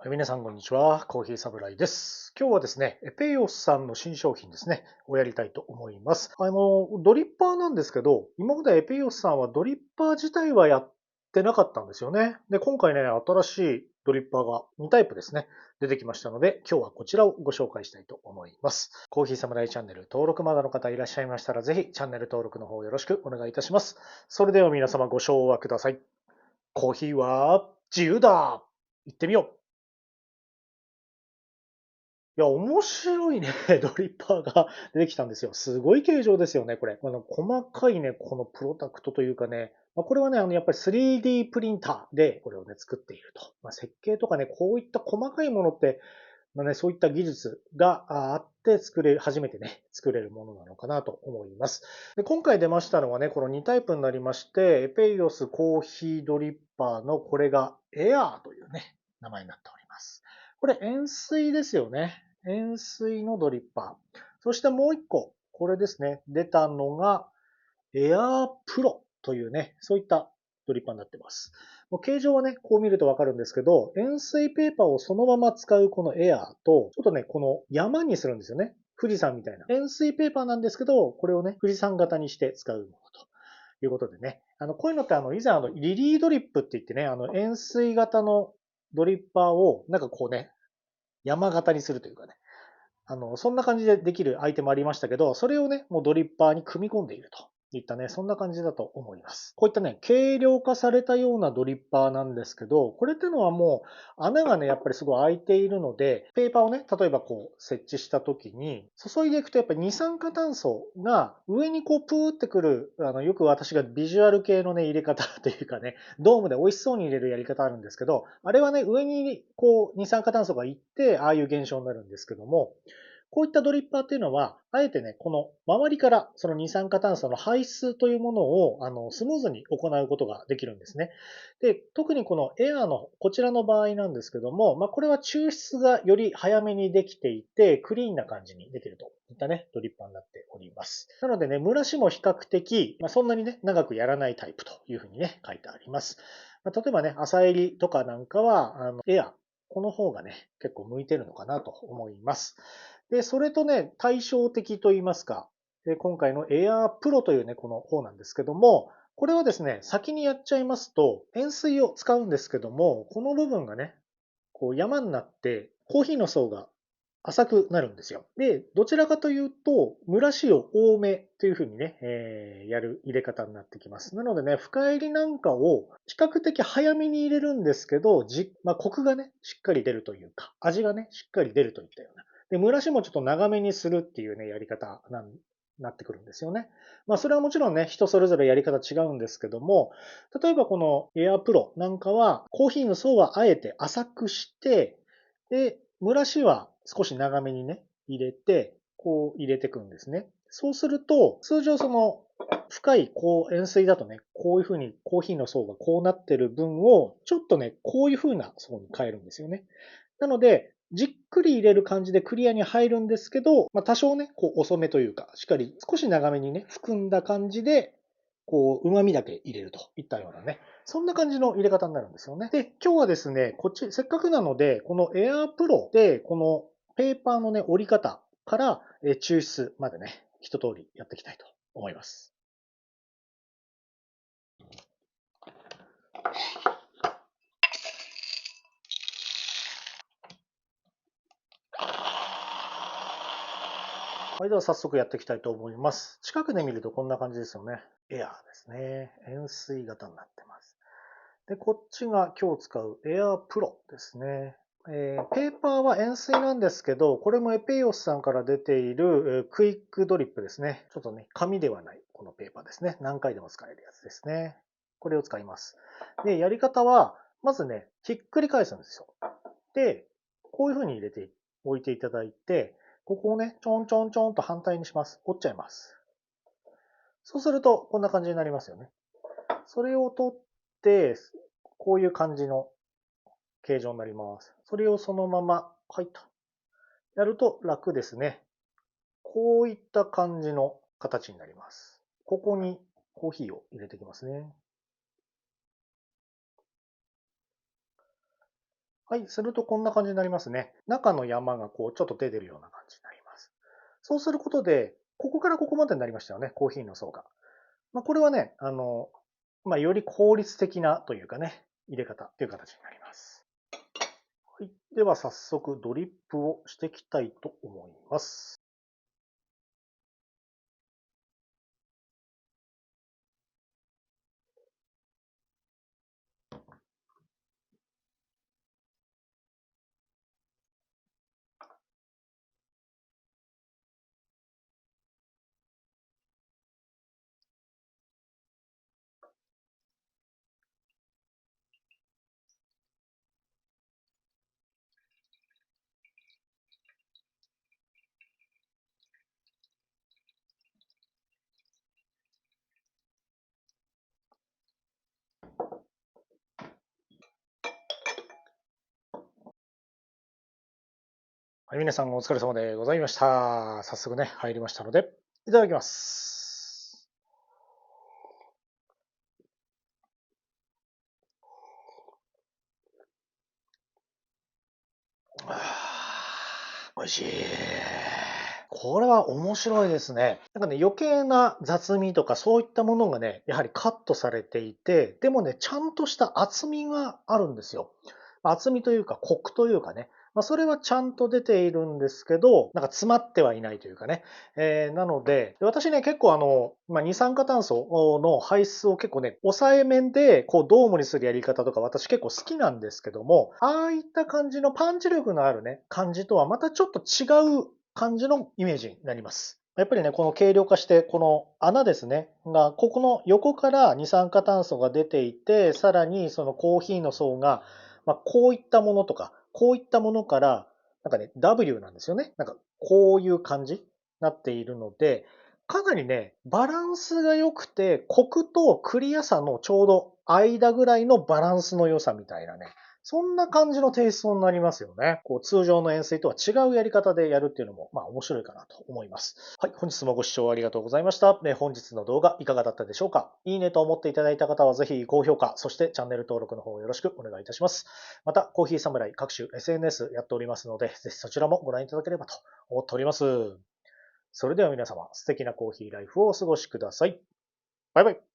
はい、皆さん、こんにちは。コーヒーサムライです。今日はですね、エペイオスさんの新商品ですね、をやりたいと思います。ドリッパーなんですけど、今までエペイオスさんはドリッパー自体はやってなかったんですよね。で、今回ね、新しいドリッパーが2タイプですね、出てきましたので、今日はこちらをご紹介したいと思います。コーヒーサムライチャンネル登録まだの方いらっしゃいましたら、ぜひチャンネル登録の方よろしくお願いいたします。それでは皆様ご唱和ください。コーヒーは自由だ。行ってみよう。いや、面白いね、ドリッパーが出てきたんですよ。すごい形状ですよね、これ。細かいね、このプロダクトというかね、これはね、やっぱり 3D プリンターでこれをね、作っていると。設計とかね、こういった細かいものって、そういった技術があって初めてね、作れるものなのかなと思います。で、今回出ましたのはね、この2タイプになりまして、エペイオスコーヒードリッパーのこれがエアーというね、名前になっております。これ塩水ですよね。塩水のドリッパー。そしてもう一個、これですね、出たのがエアープロというね、そういったドリッパーになってます。もう形状はね、こう見るとわかるんですけど、円錐ペーパーをそのまま使うこのエアーと、ちょっとね、この山にするんですよね。富士山みたいな。円錐ペーパーなんですけど、これをね、富士山型にして使うものということでね。こういうのって以前リリードリップって言ってね、円錐型のドリッパーを、なんかこうね、山型にするというかね、そんな感じでできるアイテムありましたけど、それをね、もうドリッパーに組み込んでいるといったね、そんな感じだと思います。こういったね、軽量化されたようなドリッパーなんですけど、これってのはもう穴がね、やっぱりすごい開いているので、ペーパーをね、例えばこう設置した時に、注いでいくとやっぱり二酸化炭素が上にこうプーってくる、よく私がビジュアル系のね、入れ方というかね、ドームで美味しそうに入れるやり方あるんですけど、あれはね、上にこう二酸化炭素が行って、ああいう現象になるんですけども、こういったドリッパーっていうのは、あえてね、この周りからその二酸化炭素の排出というものをスムーズに行うことができるんですね。で、特にこのエアーのこちらの場合なんですけども、これは抽出がより早めにできていて、クリーンな感じにできるといったね、ドリッパーになっております。なのでね、蒸らしも比較的、そんなにね、長くやらないタイプというふうにね、書いてあります。例えばね、朝入りとかなんかは、エアー、この方がね、結構向いてるのかなと思います。で、それとね、対照的と言いますか、今回の Air Pro というね、この方なんですけども、これはですね、先にやっちゃいますと、塩水を使うんですけども、この部分がね、こう山になって、コーヒーの層が浅くなるんですよ。で、どちらかというと、蒸らしを多めというふうにね、やる入れ方になってきます。なのでね、深入りなんかを比較的早めに入れるんですけど、コクがね、しっかり出るというか、味がね、しっかり出るといったような。で、蒸らしもちょっと長めにするっていうね、やり方なってくるんですよね。それはもちろんね、人それぞれやり方違うんですけども、例えばこの Air Pro なんかは、コーヒーの層はあえて浅くして、で、蒸らしは少し長めにね、入れて、こう入れていくんですね。そうすると、通常その深いこう塩水だとね、こういう風にコーヒーの層がこうなってる分を、ちょっとね、こういう風な層に変えるんですよね。なので、じっくり入れる感じでクリアに入るんですけど、多少ね、こう遅めというか、しっかり少し長めにね、含んだ感じで、こう、旨味だけ入れるといったようなね、そんな感じの入れ方になるんですよね。で、今日はですね、せっかくなので、この Air Pro で、このペーパーのね、折り方から抽出までね、一通りやっていきたいと思います。はい、では早速やっていきたいと思います。近くで見るとこんな感じですよね。エアーですね。円錐型になってます。で、こっちが今日使う Air Pro ですね。ペーパーは円錐なんですけど、これもエペイオスさんから出ているクイックドリップですね。ちょっとね、紙ではないこのペーパーですね。何回でも使えるやつですね。これを使います。で、やり方は、まずね、ひっくり返すんですよ。で、こういう風に入れておいていただいて、ここをね、ちょんちょんちょんと反対にします。折っちゃいます。そうすると、こんな感じになりますよね。それを取って、こういう感じの形状になります。それをそのまま、はいと。やると楽ですね。こういった感じの形になります。ここにコーヒーを入れていきますね。はい、するとこんな感じになりますね。中の山がこうちょっと出てるような感じになります。そうすることで、ここからここまでになりましたよね、コーヒーの層が。これはね、より効率的なというかね、入れ方という形になります。はい、では早速ドリップをしていきたいと思います。はい、皆さんお疲れ様でございました。早速ね、入りましたので、いただきます。美味しい。これは面白いですね。なんかね、余計な雑味とかそういったものがね、やはりカットされていて、でもね、ちゃんとした厚みがあるんですよ。厚みというか、コクというかね、それはちゃんと出ているんですけど、なんか詰まってはいないというかね。なので、私ね、結構二酸化炭素の排出を結構ね、抑えめで、こう、ドームにするやり方とか私結構好きなんですけども、ああいった感じのパンチ力のあるね、感じとはまたちょっと違う感じのイメージになります。やっぱりね、この軽量化して、この穴ですね、ここの横から二酸化炭素が出ていて、さらにそのコーヒーの層が、こういったものとか、こういったものから、なんかね、W なんですよね。なんか、こういう感じになっているので、かなりね、バランスが良くて、コクとクリアさのちょうど間ぐらいのバランスの良さみたいなね、そんな感じのテイストになりますよね。こう通常の塩水とは違うやり方でやるっていうのも、面白いかなと思います。はい、本日もご視聴ありがとうございました。本日の動画いかがだったでしょうか？いいねと思っていただいた方はぜひ高評価、そしてチャンネル登録の方よろしくお願いいたします。また、コーヒーサムライ各種 SNS やっておりますので、ぜひそちらもご覧いただければと思っております。それでは皆様、素敵なコーヒーライフをお過ごしください。バイバイ。